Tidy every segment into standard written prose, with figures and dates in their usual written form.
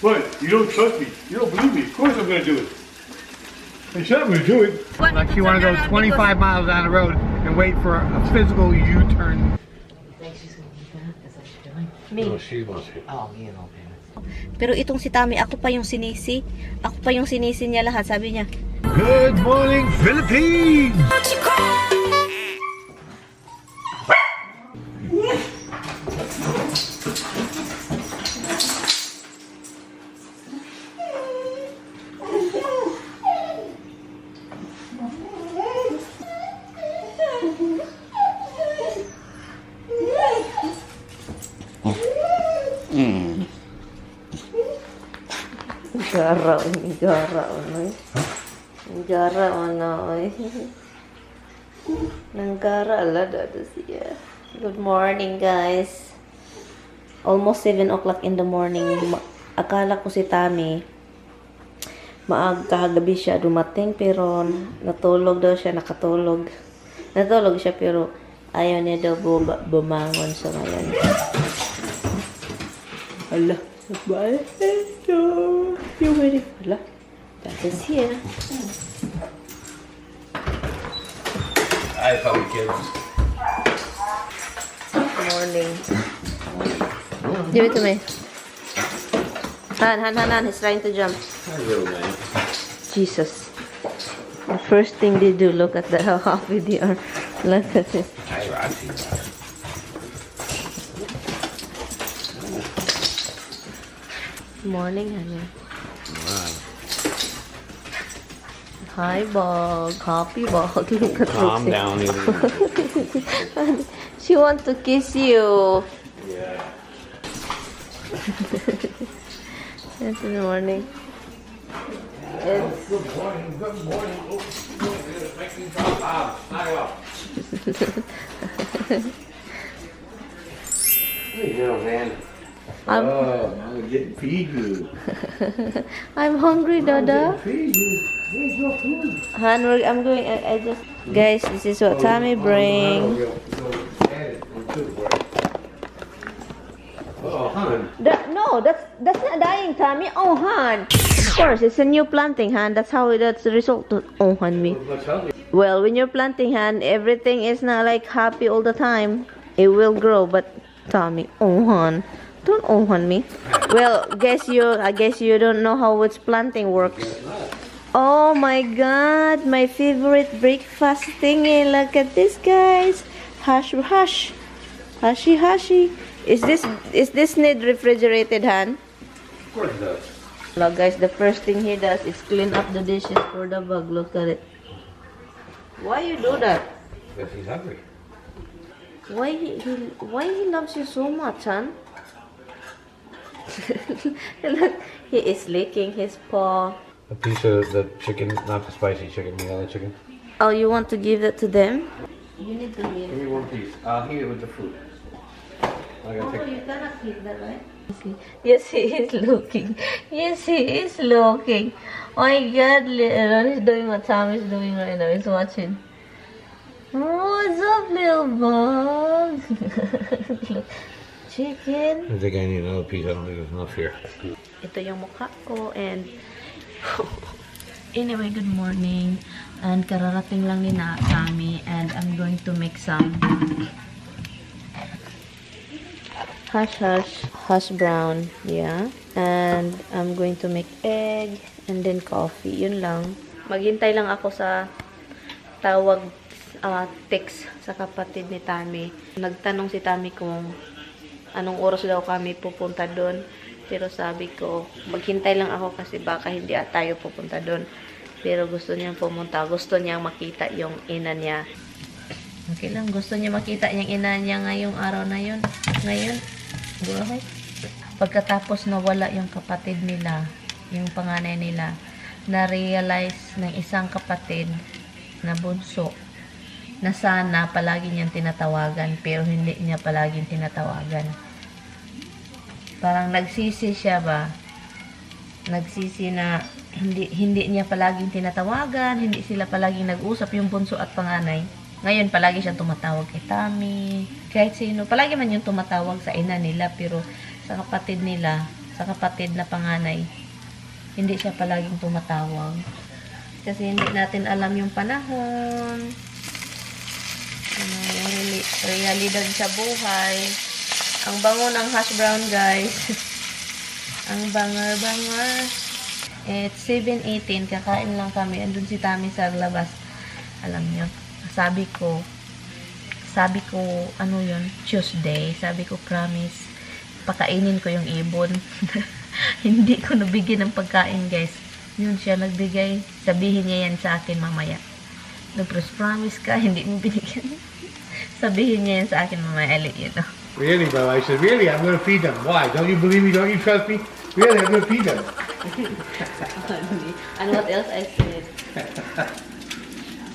What? You don't trust me. You don't believe me. Of course I'm going to do it. I said I'm going to do it. Like she want to go 25 miles down the road and wait for a physical U-turn. Think she's gonna be back? Is that what she's doing? Me. No, she wants it. Oh, you know, okay. Pero itong si Tami, ako pa yung sinisi. Ako pa yung sinisi niya lahat, sabi niya. Good morning, Philippines! Gara, Nanggara ala dada siya. Good morning, guys. Almost 7 o'clock in the morning. Akala ko si Tami kahagabi siya dumating, pero natulog daw siya, nakatulog. Natulog siya, pero ayaw niya daw bumangon sa ngayon. Ala, bye. Hello. You ready? Ala, that is here. I thought we kids. Good morning. Give it to me. Han. He's trying to jump. Hello, man. Jesus. The first thing they do, look at how happy they are. Look at it. Hi, Roxy. Morning, honey. Hi, Bog. Happy Bog. Look at Calm Roxy. down. She wants to kiss you. Yeah. It's in the morning. It's Good morning. Good morning. Oh, it's making drop out. Not well. Hey, little man. I'm getting feed you. I'm hungry, Dada. Feed you. Where's your food? Han, I'm going. I just. Guys, this is what Tommy bring. Oh, hon. No, that's not dying, Tommy. Oh, Han. Of course, it's a new planting, Han. That's the result of oh, Han me. What's healthy? Well, when you're planting, Han, everything is not like happy all the time. It will grow, but Tommy, oh, Han. Don't oh, Han me. Well, I guess you don't know how its planting works. Oh my God, my favorite breakfast thingy. Look at this, guys. Hash. Hashi. Is this need refrigerated, Han? Of course it does. Look, guys, the first thing he does is clean up the dishes for the bug. Look at it. Why you do that? Because he's hungry. Why he loves you so much, Han? Look, he is licking his paw. A piece of the chicken, not the spicy chicken, the other chicken. Oh, you want to give that to them? You need to give. Give me one piece. I'll eat it with the fruit. I gotta take. You cannot keep that, right? Yes, he is looking. Yes, he is looking. Oh my God, Ron is doing what Tom is doing right now. He's watching. Oh, what's up, little bug? Look, chicken. I think I need another piece. I don't think there's enough here. Ito yung mukha ko, and anyway, good morning. And kararating lang ni Tami, and I'm going to make some hash brown, yeah. And I'm going to make egg and then coffee. Yun lang. Maghintay lang ako sa tawag text sa kapatid ni Tami. Nagtanong si Tami kung anong oras daw kami pupunta doon. Pero sabi ko, maghintay lang ako kasi baka hindi tayo pupunta doon. Pero gusto niyang pumunta. Gusto niyang makita yung ina niya. Okay lang. Gusto niya makita yung ina niya ngayong araw na yun. Ngayon. Buhay. Pagkatapos nawala yung kapatid nila, yung panganay nila, na-realize ng isang kapatid na bunso na sana palagi niyang tinatawagan pero hindi niya palaging tinatawagan. Parang nagsisi siya ba? Nagsisi na hindi niya palaging tinatawagan, hindi sila palaging nag-usap, yung bunso at panganay. Ngayon, palagi siyang tumatawag kay Tami, kahit sino. Palagi man yung tumatawag sa ina nila, pero sa kapatid nila, sa kapatid na panganay. Hindi siya palaging tumatawag. Kasi hindi natin alam yung panahon. Ano, yung realidad sa buhay. Ang bango ng hash brown, guys. Ang bangar-bangar. It's 7:18. Kakain lang kami. Andun si Tami sa labas. Alam nyo. Sabi ko, ano yun? Tuesday. Sabi ko, promise, pakainin ko yung ibon. Hindi ko nabigyan ng pagkain, guys. Yun siya nagbigay. Sabihin niya yan sa akin mamaya. Promise ka, hindi mo binigyan. Sabihin niya yan sa akin mamaya. I'll let you know. Really, bro? I said, really? I'm going to feed them. Why? Don't you believe me? Don't you trust me? Really, I'm going to feed them. And what else I said?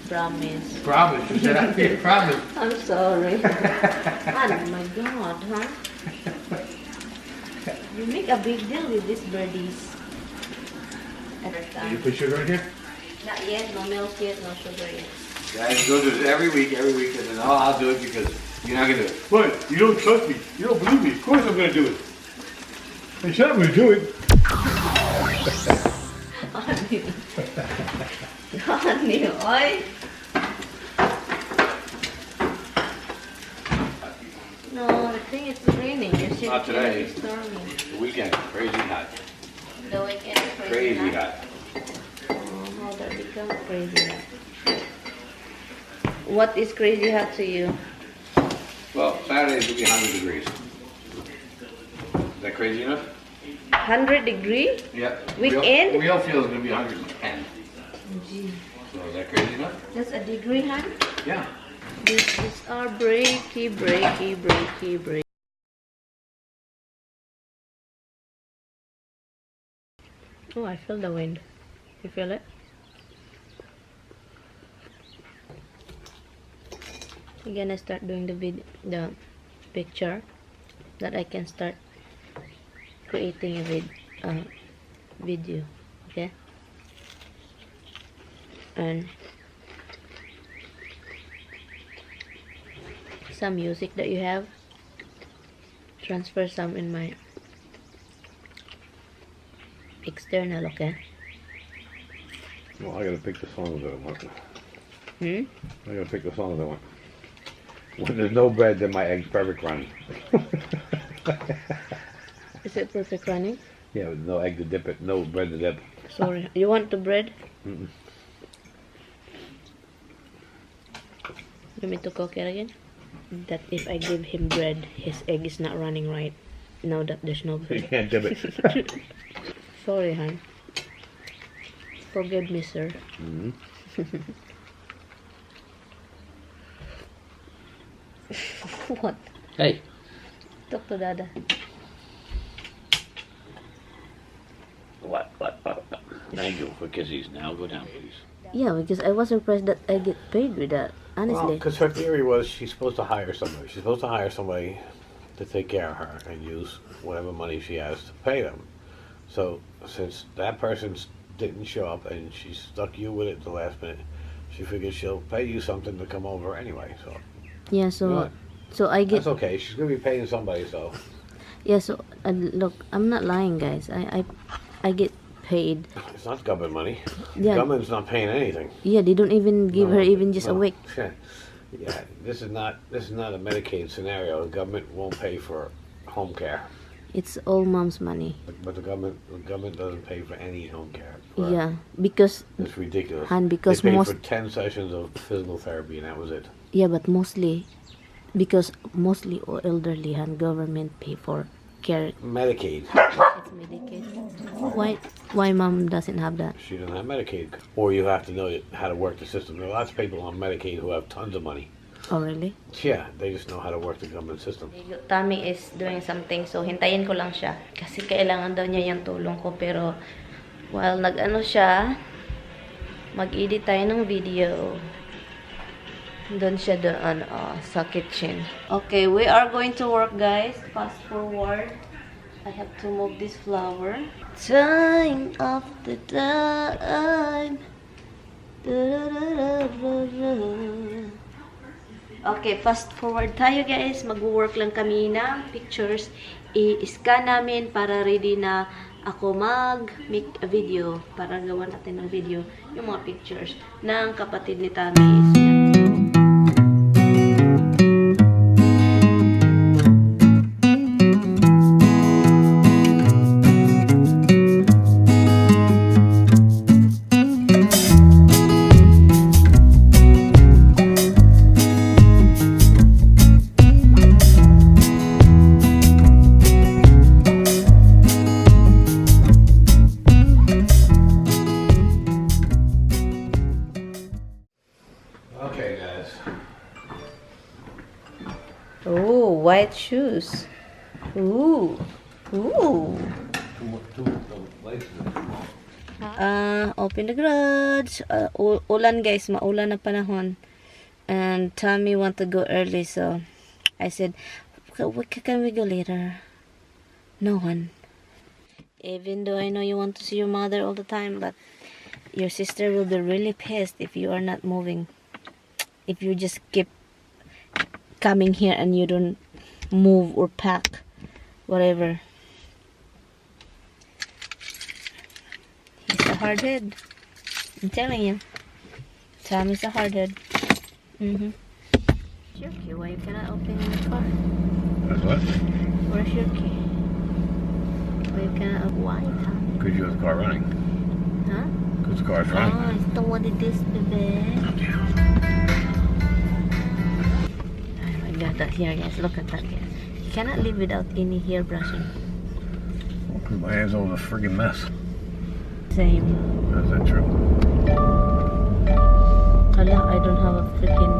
Promise. Promise. You said, I did promise. I'm sorry. Oh my God, huh? You make a big deal with these birdies. Did you put sugar in here? Not yet, no milk yet, no sugar yet. Guys, go do this every week, and then I'll do it because you're not going to do it. What? You don't trust me. You don't believe me. Of course I'm going to do it. I said I'm going to do it. Honey, oy. No, I think it's raining. You should Not today. It's stormy. The weekend, crazy hot. The weekend is Crazy hot. Oh, how that become crazy hot? What is crazy hot to you? Well, Saturday will be 100 degrees. Is that crazy enough? 100 degree? Yep. Weekend? Real feel is going to be 110. Gee. So is that crazy enough? That's a degree, huh? Yeah. This is our breaky. Oh, I feel the wind. You feel it? I'm gonna start doing the picture that I can start creating a video, okay? And some music that you have, transfer some in my external, okay? Well, I gotta pick the songs that I want. I gotta pick the songs I want. When there's no bread, then my egg's perfect running. Is it perfect running? Yeah, with no egg to dip it, no bread to dip. Sorry, you want the bread? Mm-mm. You want me to cook it again? That if I give him bread, his egg is not running right. Now that there's no You bread. can't dip it. Sorry, hon. Forgive me, sir. Mm-hmm. What? Hey. Talk to Dada. What? Thank you for kisses. Now go down, please. Yeah, because I was surprised that I get paid with that. Honestly. Because her theory was she's supposed to hire somebody. She's supposed to hire somebody to take care of her and use whatever money she has to pay them. So since that person didn't show up and she stuck you with it at the last minute, she figures she'll pay you something to come over anyway. So Yeah, so What? so I get that's okay. She's gonna be paying somebody. So yeah, so look, I'm not lying, guys. I get paid. it's not government money. Yeah. Government's not paying anything. Yeah, they don't even give her No, even just a no. week. Yeah, this is not a Medicaid scenario. The government won't pay for home care. It's all mom's money. But the government doesn't pay for any home care. Yeah, because It's ridiculous. And because they paid most- for 10 sessions of physical therapy and that was it. yeah, but mostly because mostly elderly and government pay for care. Medicaid. It's Medicaid. Why mom doesn't have that? She doesn't have Medicaid. Or you have to know how to work the system. There are lots of people on Medicaid who have tons of money. Oh really? Yeah, they just know how to work the government system. Tommy is doing something, so hintayin ko lang siya. Kasi kailangan daw niya yung tulong ko, pero while nag-ano siya, mag-edit tayo ng video. Doon siya doon, sa kitchen. Okay, we are going to work, guys. Fast forward. I have to move this flower. Time of the time. Okay, fast forward tayo, guys. Mag-work lang kami ng pictures i-scan namin para ready na ako mag-make a video para gawa natin ng video yung mga pictures ng kapatid ni Tami. Okay, guys. Oh, white shoes. Ooh. Ooh. Open the garage. Ulan guys, maulan na panahon. And Tommy want to go early, so I said, can we go later? No one. Even though I know you want to see your mother all the time, but your sister will be really pissed if you are not moving. If you just keep coming here and you don't move or pack, whatever. He's a hard head. I'm telling you. Tommy's a hard head. Mm-hmm. Where's your key? Why you cannot open the car? That's what? Where's your key? Why you cannot open? Why, Tommy? Because you have the car running. Huh? Because the car's running. Oh, I don't want this, baby. Oh my god, that hair, guys. Look at that hair. You cannot live without any hair brushing. Well, my hair's all a friggin' mess. Same. Is that true? Hala, I don't have a freaking...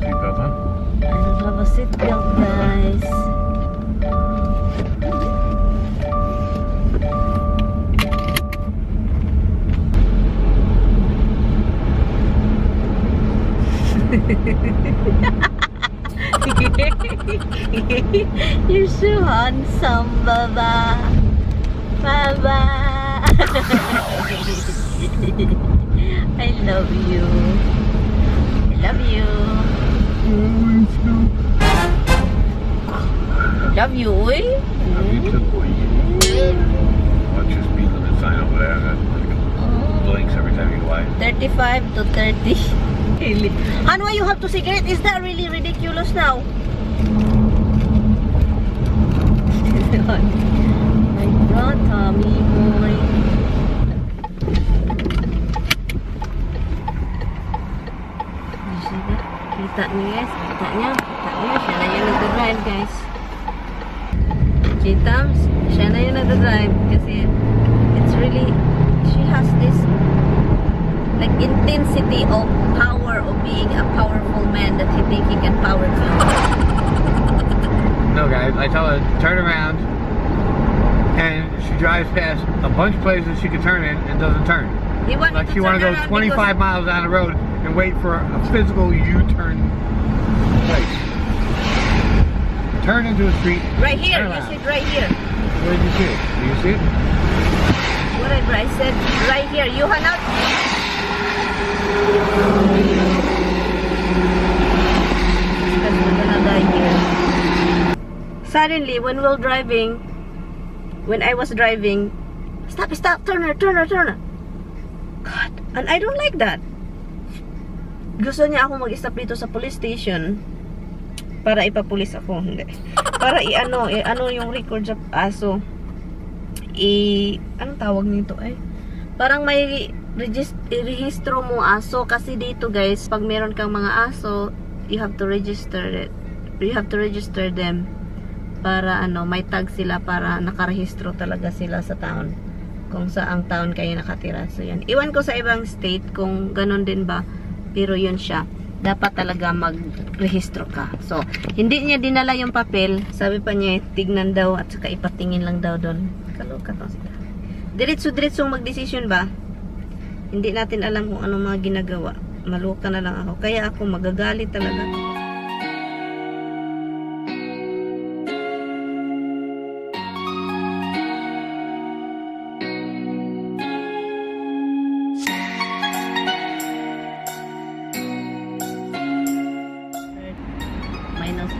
Seatbelt on? I don't have a seatbelt, guys. You're so handsome, Baba. Baba. I love you. I love you. I love you, oy. Love you too, boy. Watch your speed limit sign over there. That blinks every time you go by. 35 to 30. Han, why you have to cigarette? Is that really ridiculous now? My God, Tommy boy. You see that? Kita niya guys. Kita niya. Siya na yung nag-drive guys. Kita? Siya na yung nag-drive. Kasi it's really, she has this like intensity of power of being a powerful man that he think he can power through. No, guys, I tell her turn around, and she drives past a bunch of places she could turn in and doesn't turn. Like she want to go 25 miles down the road and wait for a physical U-turn place. Turn into a street. Right here, you see it right here. Where did you see it? Do you see it? Whatever I said, right here. You cannot. Suddenly, when I was driving, stop, turn her. God, and I don't like that. Gusto niya ako mag-stop dito sa police station para ipapulis ako, hindi. Para i-ano yung record sa aso. Anong tawag nito ay? Parang may i-rehistro mo aso kasi dito guys, pag meron kang mga aso, you have to register it. You have to register them para may tag sila para nakarehistro talaga sila sa town. Kung saang town kayo nakatira. So yan. Iwan ko sa ibang state kung ganun din ba. Pero yun siya. Dapat talaga mag-rehistro ka. So, hindi niya dinala yung papel. Sabi pa niya, tignan daw at saka ipatingin lang daw doon. Kaloka to sila. Diretso-diretsong mag-desisyon ba? Hindi natin alam kung anong mga ginagawa. Maluka na lang ako. Kaya ako magagalit talaga.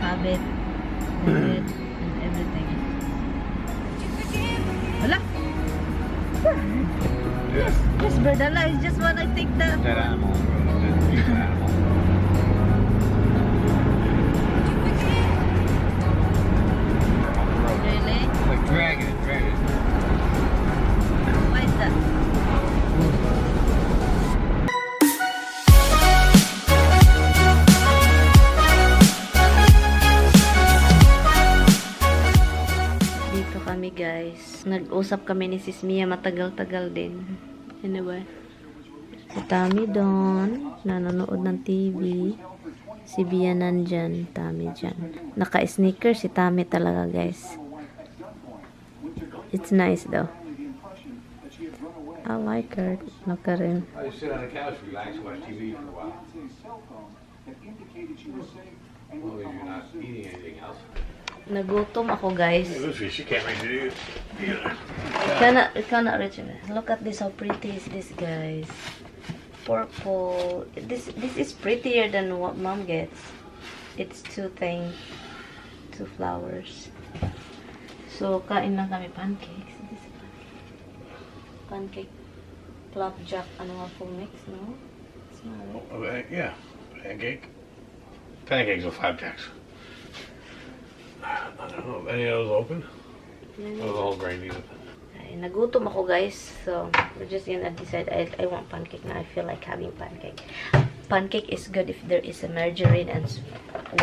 Habit and everything. Yes, brother, I just wanna take the... That animal. That beautiful animal. Really? Like dragon. Why is that? Dito kami guys. Nag-usap kami ni Sis Mia matagal-tagal din. Anyway. Si Tami doon. Nanonood ng TV. Si Bia nandyan. Tami dyan. Naka-sneaker si Tami talaga guys. It's nice though. I like her. Look at him. I just sit on the couch, relax, watch TV for a while. Well, if you're not eating anything else. Nagutom ako guys. Lucy, she can't make it either. Cannot reach it. Look at this, how pretty is this guys. Purple. This is prettier than what mom gets. It's two flowers. So kain lang kami pancakes. This is pancake. Flapjack, ano nga full mix, no? Smell it. Yeah, pancake. Pancakes or flapjacks. I don't know if any of those open. Those all grainy. Ay, nagutom ako guys. So, we're just gonna decide. I want pancake now. I feel like having pancake. Pancake is good if there is a margarine and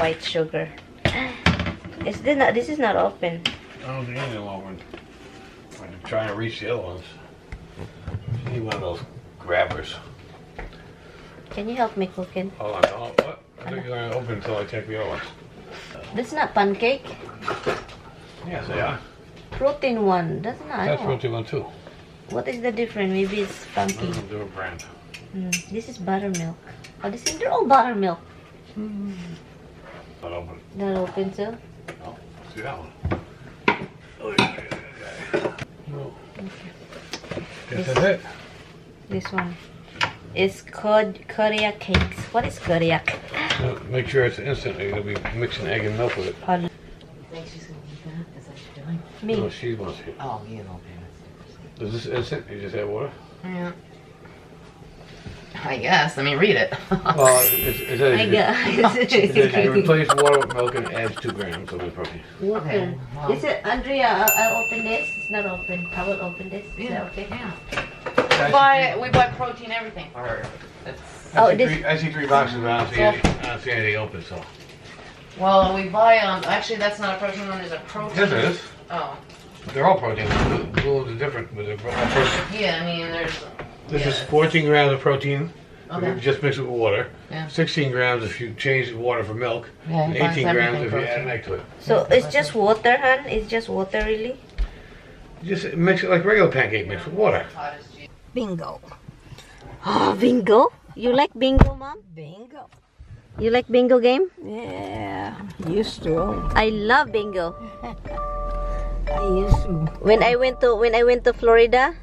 white sugar. This is not open. I don't think any of them open. I'm trying to reach the other ones. You need one of those grabbers. Can you help me cooking? Hold on. Oh, what? I think you're going to open until I take the other ones. That's not pancake. Yes, they are. Protein one. That's not. That's protein one too. What is the difference? Maybe it's pancake. Different brand. This is buttermilk. Oh, they're all buttermilk. Not open. Not open too. No. See that one? Oh, yeah. No. Guess that's it. This one is Korea cakes. What is Korea? Make sure it's instant. You're going to be mixing egg and milk with it. You think she's gonna eat that? Is that what she's doing? Me. No, she wants it. Oh, me and all payments. Is this instant? You just add water? Yeah. I guess. I mean, read it. Well, it says I got. you replace water with milk and it adds 2 grams of protein. Okay. well. Is it, Andrea? I'll open this. It's not open. I will open this. Is that okay? Yeah. We buy protein everything for her. It's, I see 3 boxes, but I don't see anything open, so. well, we buy actually that's not a protein one. There's a protein. Yes, it is. Oh. They're all protein. Blue is different, but they're all protein. Yeah, I mean, there's. This yeah, is 14 grams of protein. Okay. If you just mix it with water. Yeah. 16 grams if you change the water for milk. Yeah, And it binds 18 grams if everything you add an protein. egg to it. So it's just water, hun? It's just water, really? You just mix it like regular pancake mix with water. Bingo. Oh, bingo? You like bingo, mom? Bingo. You like bingo game? Yeah. Used to. I love bingo. I used to. When I went to Florida,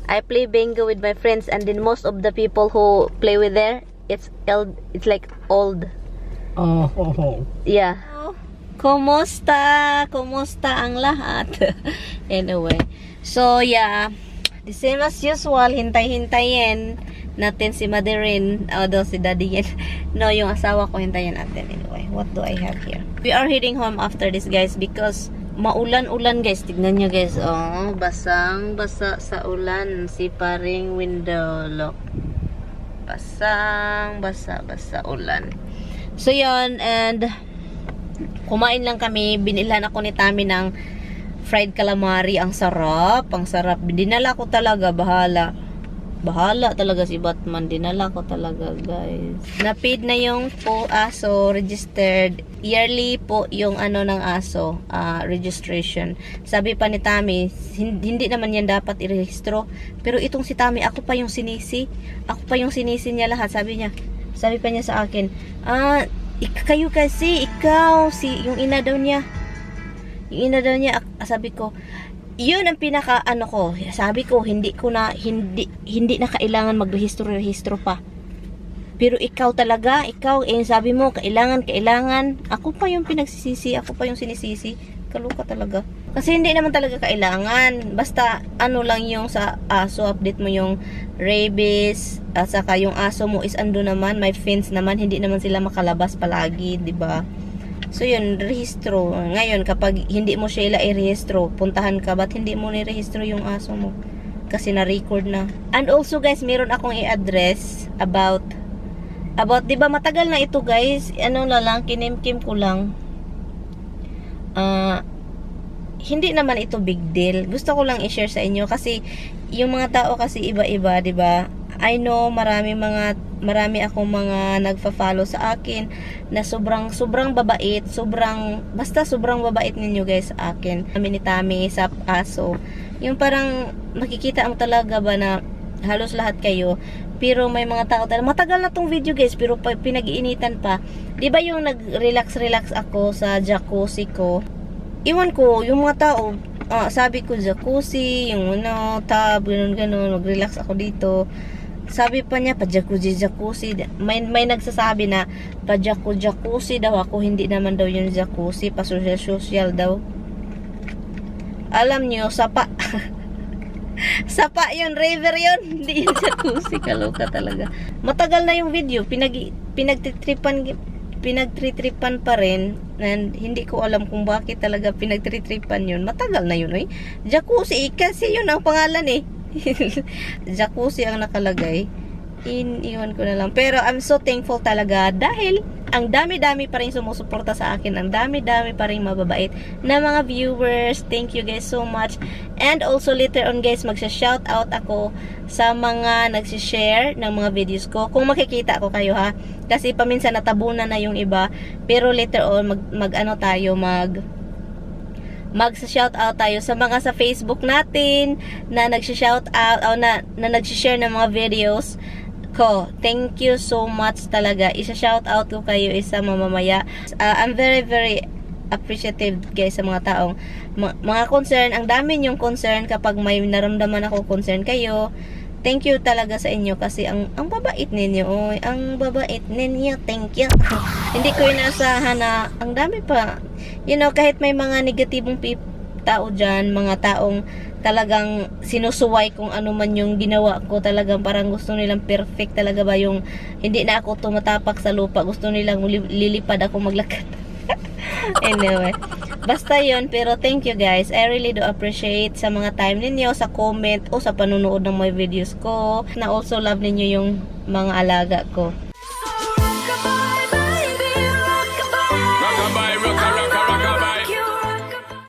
I play bingo with my friends, and then most of the people who play with there, it's like old. Oh. Yeah. Kumusta? Kumusta ang lahat? Anyway. So, yeah. The same as usual, hintay-hintayin natin si Madeline. Although si Daddy yan. No, yung asawa ko hintayin natin. Anyway, what do I have here? We are heading home after this, guys, because maulan-ulan, guys. Tignan nyo, guys. Oh, basang-basa sa ulan. Si paring window. Look. Basang-basa ulan. So, yun. And kumain lang kami. Binilhan ako ni Tami ng fried calamari. Ang sarap. Ang sarap. Dinala ko talaga. Bahala talaga si Batman. Dinala ko talaga, guys. Na-paid na yung po aso. Registered. Yearly po yung ano ng aso. Registration. Sabi pa ni Tami, hindi naman yan dapat irehistro. Pero itong si Tami, ako pa yung sinisi. Ako pa yung sinisi niya lahat. Sabi pa niya sa akin, kayo kasi, ikaw, yung ina daw niya. Yung ina daw niya, sabi ko, yun ang pinaka ko. Sabi ko, hindi na kailangan magrehistro pa. Pero ikaw talaga, sabi mo, kailangan. Ako pa yung pinagsisisi, ako pa yung sinisisi. Kaluka talaga. Kasi hindi naman talaga kailangan. Basta ano lang yung sa aso, update mo yung rabies, at saka yung aso mo is ando naman, may fence naman, hindi naman sila makalabas palagi, 'di ba? So yun, rehistro. Ngayon kapag hindi mo siya i-rehistro, puntahan ka, ba't hindi mo ni-rehistro yung aso mo? Kasi na-record na. And also guys, meron akong i-address about 'di ba matagal na ito guys, ano na lang, kinimkim ko lang. Hindi naman ito big deal. Gusto ko lang i-share sa inyo kasi yung mga tao kasi iba-iba, 'di ba? I know marami akong mga nagfa-follow sa akin na sobrang babait, basta sobrang babait ninyo guys sa akin. Tami sa aso. Yung parang makikita mo talaga ba na halos lahat kayo. Pero may mga tao talaga, matagal na tong video guys, pero pinag-iinitan pa. 'Di ba yung nag-relax ako sa jacuzzi ko? Iwan ko, yung mga tao, sabi ko jacuzzi, yung tub, ganun, mag-relax ako dito. Sabi pa niya, pa-jacuzzi. May nagsasabi na, pa-jacuzzi daw ako, hindi naman daw yung jacuzzi, pa-social daw. Alam nyo, sapa. Sapa yun, river yun, hindi yung jacuzzi, kaloka talaga. Matagal na yung video, pinagtritripan pa rin, and hindi ko alam kung bakit talaga pinagtritripan yun. Matagal na yun, eh. Jacuzzi, kasi yun ang pangalan, eh. Jacuzzi ang nakalagay. Iwan ko na lang. Pero I'm so thankful talaga dahil ang dami-dami pa rin sumusuporta sa akin. Ang dami-dami pa rin mababait na mga viewers. Thank you guys so much. And also later on guys, magsha-shoutout ako sa mga nagsishare ng mga videos ko. Kung makikita ko kayo ha. Kasi paminsan natabunan na yung iba. Pero later on, magsa-shoutout tayo sa mga sa Facebook natin na nagsha-shoutout o na nagsishare ng mga videos ko. Thank you so much talaga. Isa-shoutout ko kayo isa mamamaya. I'm very very appreciative guys sa mga taong mga concern. Ang dami yung concern kapag may naramdaman ako concern kayo. Thank you talaga sa inyo kasi ang babait ninyo. Oy, ang babait ninyo. Thank you. Hindi ko inaasahan na ang dami pa. You know, kahit may mga negatibong tao dyan, mga taong talagang sinusuway kung ano man yung ginawa ko, talagang parang gusto nilang perfect talaga ba yung hindi na ako tumatapak sa lupa, gusto nilang lilipad ako maglakad. Anyway, basta yun, pero thank you guys, I really do appreciate sa mga time ninyo, sa comment o sa panunood ng mga videos ko, na also love ninyo yung mga alaga ko.